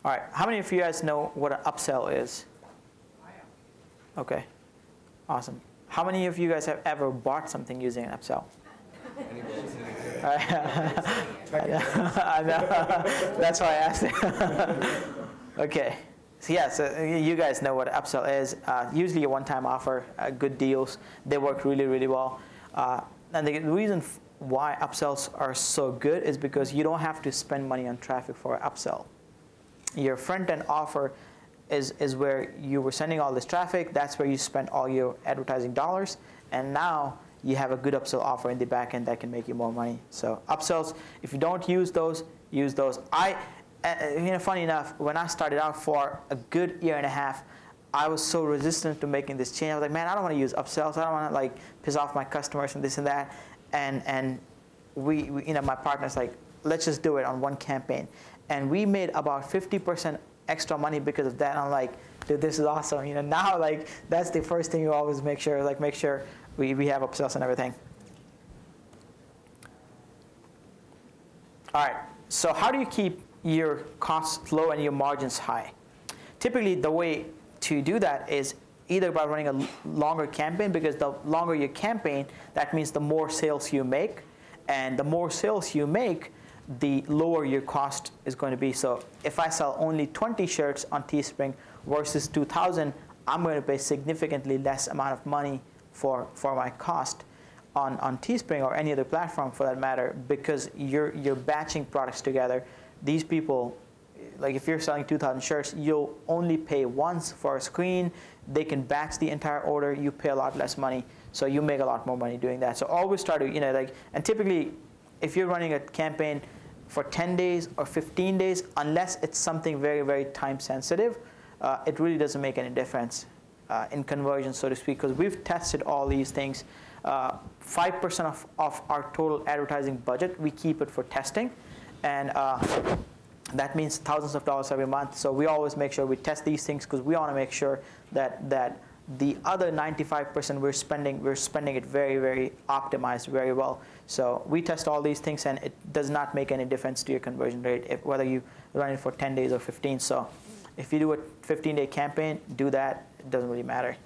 All right, how many of you guys know what an upsell is? Okay, awesome. How many of you guys have ever bought something using an upsell? I know. That's why I asked it. Okay, so yeah, so you guys know what upsell is. Usually a one-time offer, good deals. They work really, really well. And the reason why upsells are so good is because you don't have to spend money on traffic for an upsell. Your front-end offer is where you were sending all this traffic. That's where you spend all your advertising dollars. And now you have a good upsell offer in the back end that can make you more money. So upsells, if you don't use those, use those. Funny enough, when I started out for a good year and a half, I was so resistant to making this change. I was like, man, I don't want to use upsells. I don't want to like piss off my customers and this and that. And we my partner's like, let's just do it on one campaign. And we made about 50% extra money because of that. And I'm like, dude, this is awesome. Now like that's the first thing you always make sure we have upsells and everything. All right, so how do you keep your costs low and your margins high? Typically, the way to do that is either by running a longer campaign, because the longer your campaign, that means the more sales you make. And the more sales you make, the lower your cost is going to be. So if I sell only 20 shirts on Teespring versus 2,000, I'm going to pay significantly less amount of money for my cost on Teespring or any other platform for that matter, because you're batching products together. These people, like if you're selling 2,000 shirts, you'll only pay once for a screen. They can batch the entire order. You pay a lot less money, so you make a lot more money doing that. So always try to, and typically, if you're running a campaign for 10 days or 15 days, unless it's something very, very time sensitive, it really doesn't make any difference in conversion, so to speak, because we've tested all these things. 5% of our total advertising budget, we keep it for testing. And that means thousands of dollars every month. So we always make sure we test these things because we want to make sure that the other 95% we're spending it very, very optimized very well. So we test all these things, and it does not make any difference to your conversion rate whether you run it for 10 days or 15. So if you do a 15-day campaign, do that. It doesn't really matter.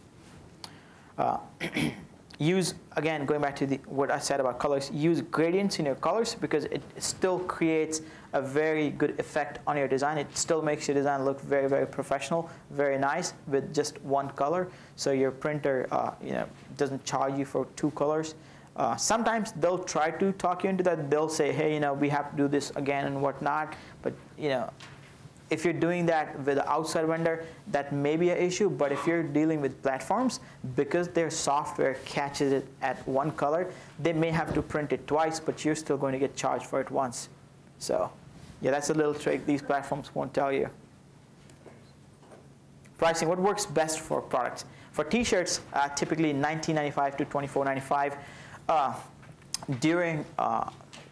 Use, again, going back to what I said about colors, use gradients in your colors because it still creates a very good effect on your design. It still makes your design look very, very professional, very nice with just one color. So your printer doesn't charge you for 2 colors. Sometimes they'll try to talk you into that. They'll say, hey, we have to do this again and whatnot. But, if you're doing that with an outside vendor, that may be an issue. But if you're dealing with platforms, because their software catches it at one color, they may have to print it twice, but you're still going to get charged for it once. So yeah, that's a little trick these platforms won't tell you. Pricing, what works best for products? For t-shirts, typically $19.95 to $24.95. During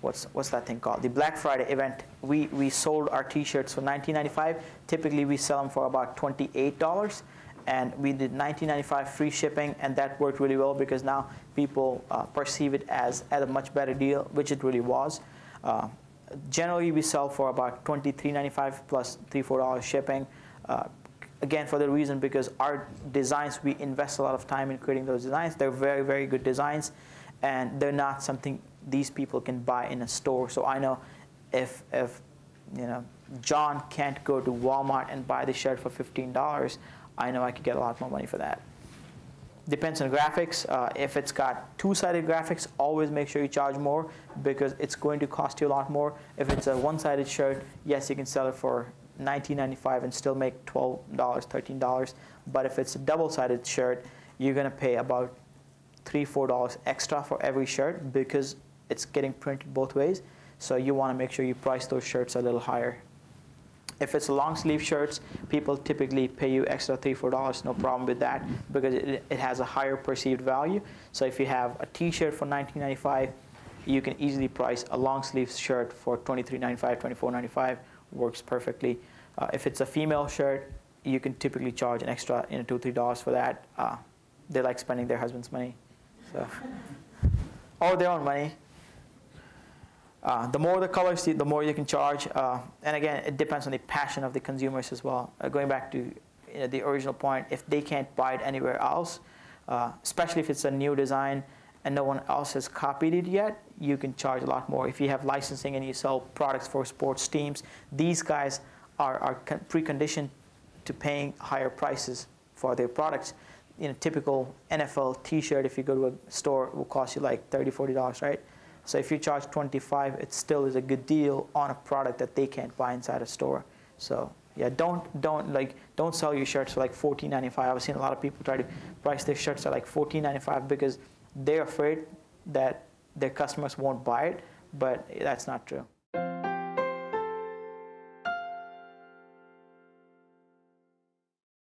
what's that thing called? The Black Friday event, we sold our t-shirts for $19.95. Typically we sell them for about $28, and we did $19.95 free shipping, and that worked really well because now people perceive it as a much better deal, which it really was. Generally we sell for about $23.95 plus $3-4 shipping. Again, for the reason because our designs, we invest a lot of time in creating those designs. They're very, very good designs, and they're not something these people can buy in a store. So I know if John can't go to Walmart and buy the shirt for $15, I know I could get a lot more money for that. Depends on graphics. If it's got 2-sided graphics, always make sure you charge more because it's going to cost you a lot more. If it's a one-sided shirt, yes, you can sell it for $19.95 and still make $12, $13. But if it's a double-sided shirt, you're going to pay about $3-4 extra for every shirt because it's getting printed both ways. So you want to make sure you price those shirts a little higher. If it's long sleeve shirts, people typically pay you extra $3-4, no problem with that because it has a higher perceived value. So if you have a t-shirt for $19.95, you can easily price a long sleeve shirt for $23.95, $24.95, works perfectly. If it's a female shirt, you can typically charge an extra $2-3 for that. They like spending their husband's money. So, or their own money. The more the colors, the more you can charge. And again, it depends on the passion of the consumers as well. Going back to the original point, if they can't buy it anywhere else, especially if it's a new design and no one else has copied it yet, you can charge a lot more. If you have licensing and you sell products for sports teams, these guys are preconditioned to paying higher prices for their products. Typical NFL T-shirt, if you go to a store, will cost you like $30, $40, right? So if you charge $25, it still is a good deal on a product that they can't buy inside a store. So yeah, don't sell your shirts for like $14.95. I've seen a lot of people try to price their shirts at like $14.95 because they're afraid that their customers won't buy it, but that's not true.